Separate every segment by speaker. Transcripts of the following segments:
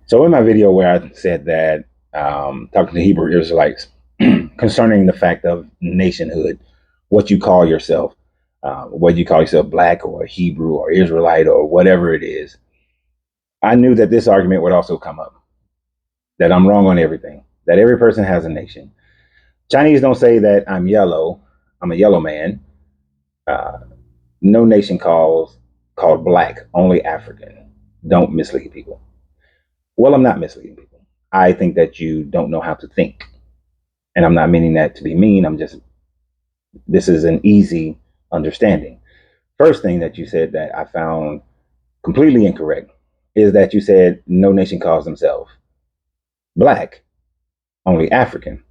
Speaker 1: So in my video where I said that talking to Hebrew Israelites concerning the fact of nationhood, what you call yourself, whether you call yourself black or Hebrew or Israelite or whatever it is, I knew that this argument would also come up, that I'm wrong on everything, that every person has a nation. Chinese don't say that I'm yellow, I'm a yellow man. Uh, no nation called black, only African. Don't mislead people. Well, I'm not misleading people. I think that you don't know how to think. And I'm not meaning that to be mean. This is an easy understanding. First thing that you said that I found completely incorrect is that you said no nation calls themselves black, only African.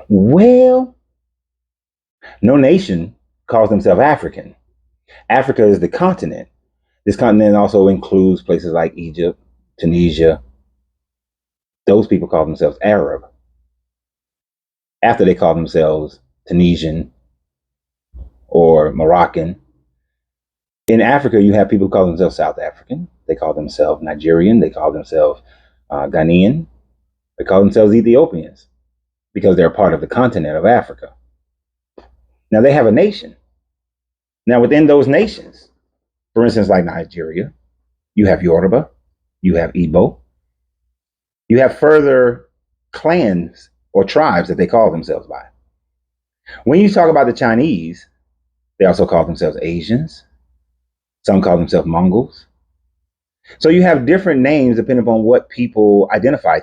Speaker 1: Well, no nation calls themselves African. Africa is the continent. This continent also includes places like Egypt, Tunisia. Those people call themselves Arab. After they call themselves Tunisian or Moroccan. In Africa, you have people who call themselves South African. They call themselves Nigerian. They call themselves Ghanaian. They call themselves Ethiopians because they're part of the continent of Africa. Now they have a nation. Now within those nations, for instance, like Nigeria, you have Yoruba, you have Igbo, you have further clans or tribes that they call themselves by. When you talk about the Chinese, they also call themselves Asians. Some call themselves Mongols. So you have different names depending upon what people identify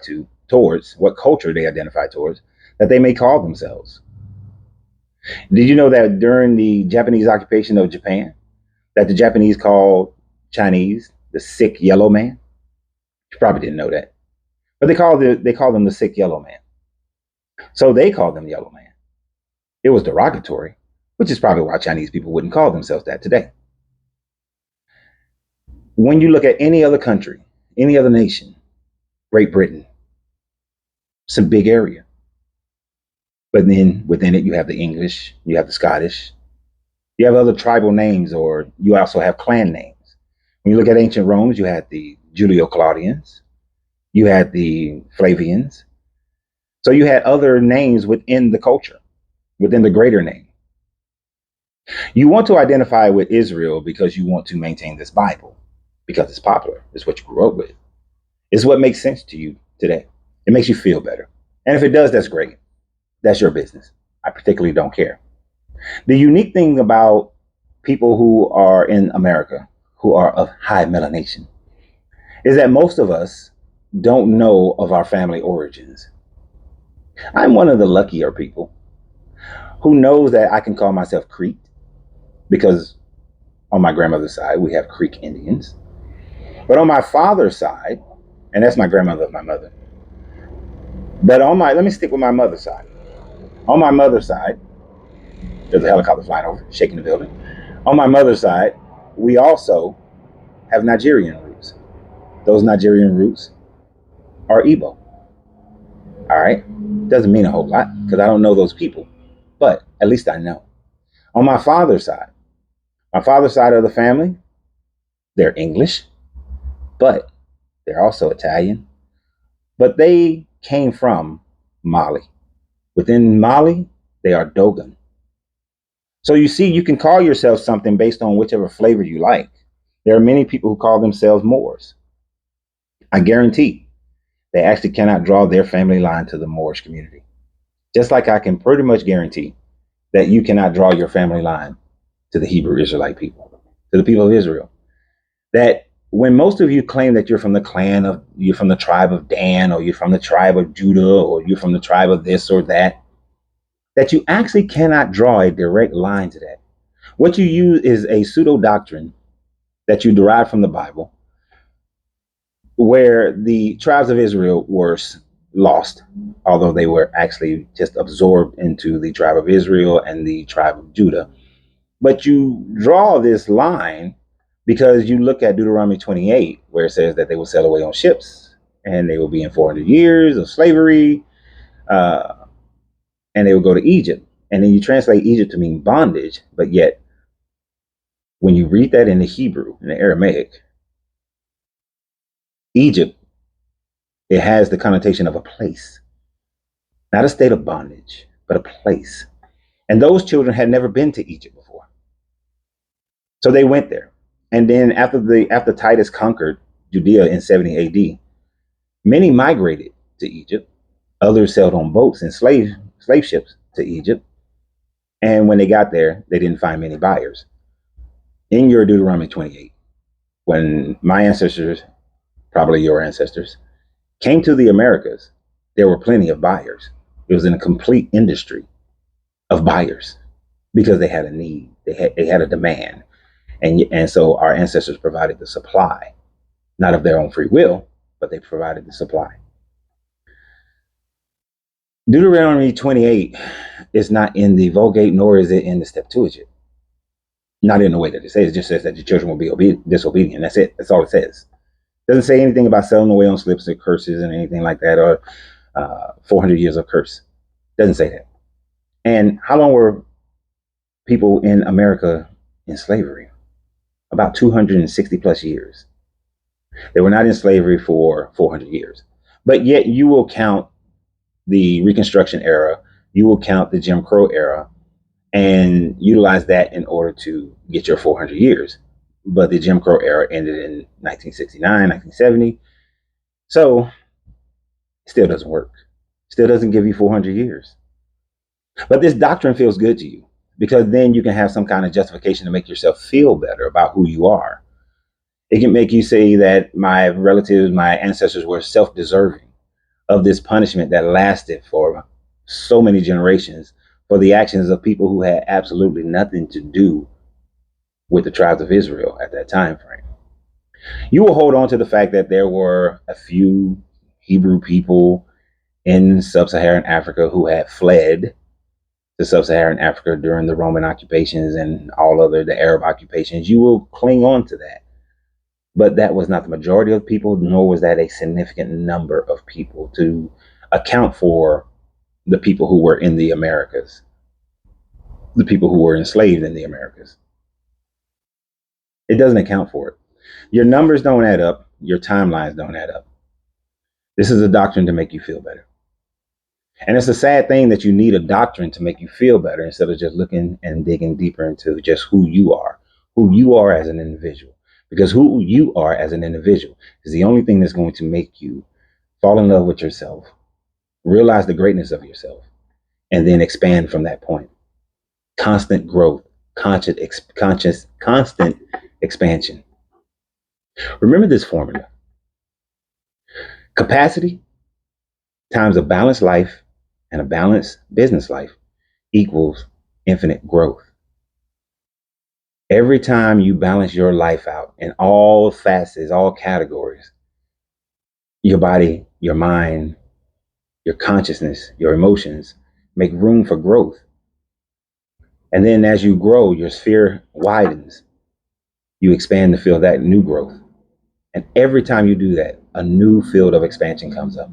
Speaker 1: towards, what culture they identify towards, that they may call themselves. Did you know that during the Japanese occupation of Japan, that the Japanese called Chinese the sick yellow man? You probably didn't know that, but they called them the sick yellow man. So they called them yellow man. It was derogatory, which is probably why Chinese people wouldn't call themselves that today. When you look at any other country, any other nation, Great Britain, it's a big area. But then within it, you have the English, you have the Scottish, you have other tribal names, or you also have clan names. When you look at ancient Rome, you had the Julio Claudians, you had the Flavians. So you had other names within the culture, within the greater name. You want to identify with Israel because you want to maintain this Bible, because it's popular. It's what you grew up with. It's what makes sense to you today. It makes you feel better. And if it does, that's great. That's your business. I particularly don't care. The unique thing about people who are in America, who are of high melanation, is that most of us don't know of our family origins. I'm one of the luckier people who knows that I can call myself Creek because on my grandmother's side, we have Creek Indians. But on my father's side, and that's my grandmother of my mother, but let me stick with my mother's side. On my mother's side, there's a helicopter flying over, shaking the building. On my mother's side, we also have Nigerian roots. Those Nigerian roots are Igbo. All right? Doesn't mean a whole lot because I don't know those people, but at least I know. On my father's side of the family, they're English, but they're also Italian. But they came from Mali. Within Mali, they are Dogon. So you see, you can call yourself something based on whichever flavor you like. There are many people who call themselves Moors. I guarantee they actually cannot draw their family line to the Moorish community. Just like I can pretty much guarantee that you cannot draw your family line to the Hebrew Israelite people, to the people of Israel. That when most of you claim that you're from the tribe of Dan, or you're from the tribe of Judah, or you're from the tribe of this or that you actually cannot draw a direct line to that. What you use is a pseudo doctrine that you derive from the Bible, where the tribes of Israel were lost, although they were actually just absorbed into the tribe of Israel and the tribe of Judah. But you draw this line because you look at Deuteronomy 28, where it says that they will sail away on ships and they will be in 400 years of slavery, and they will go to Egypt. And then you translate Egypt to mean bondage, but yet when you read that in the Hebrew, in the Aramaic, Egypt, it has the connotation of a place, not a state of bondage, but a place. And those children had never been to Egypt before. So they went there. And then after Titus conquered Judea in 70 AD, many migrated to Egypt. Others sailed on boats and slave ships to Egypt. And when they got there, they didn't find many buyers. In your Deuteronomy 28, when my ancestors, probably your ancestors, came to the Americas, there were plenty of buyers. It was in a complete industry of buyers because they had a need, they had a demand. And so our ancestors provided the supply, not of their own free will, but they provided the supply. Deuteronomy 28 is not in the Vulgate, nor is it in the Septuagint. Not in the way that it says. It just says that your children will be disobedient. That's it. That's all it says. It doesn't say anything about selling away on slips or curses and anything like that, or 400 years of curse. It doesn't say that. And how long were people in America in slavery? About 260 plus years. They were not in slavery for 400 years. But yet you will count the Reconstruction era, you will count the Jim Crow era, and utilize that in order to get your 400 years. But the Jim Crow era ended in 1969, 1970. So it still doesn't work. Still doesn't give you 400 years. But this doctrine feels good to you because then you can have some kind of justification to make yourself feel better about who you are. It can make you say that my relatives, my ancestors were self-deserving of this punishment that lasted for so many generations for the actions of people who had absolutely nothing to do with the tribes of Israel at that time frame. You will hold on to the fact that there were a few Hebrew people in sub-Saharan Africa who had fled to sub-Saharan Africa during the Roman occupations and the Arab occupations. You will cling on to that. But that was not the majority of people, nor was that a significant number of people to account for the people who were in the Americas, the people who were enslaved in the Americas. It doesn't account for it. Your numbers don't add up. Your timelines don't add up. This is a doctrine to make you feel better. And it's a sad thing that you need a doctrine to make you feel better instead of just looking and digging deeper into just who you are as an individual. Because who you are as an individual is the only thing that's going to make you fall in love with yourself, realize the greatness of yourself, and then expand from that point. Constant growth, constant expansion. Remember this formula. Capacity times a balanced life and a balanced business life equals infinite growth. Every time you balance your life out in all facets, all categories, your body, your mind, your consciousness, your emotions make room for growth. And then as you grow, your sphere widens. You expand to feel that new growth. And every time you do that, a new field of expansion comes up.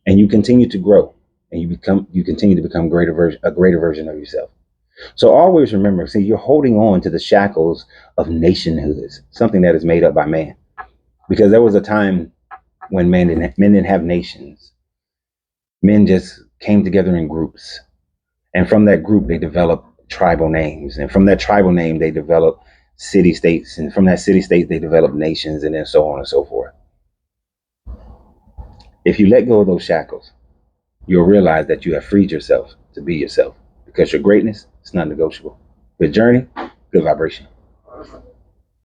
Speaker 1: And you continue to grow, and you continue to become a greater version of yourself. So always remember, see, you're holding on to the shackles of nationhoods, something that is made up by man. Because there was a time when men didn't have nations. Men just came together in groups. And from that group, they developed tribal names. And from that tribal name, they developed city states. And from that city states, they developed nations, and then so on and so forth. If you let go of those shackles, you'll realize that you have freed yourself to be yourself, because your greatness is not negotiable. Good journey, good vibration.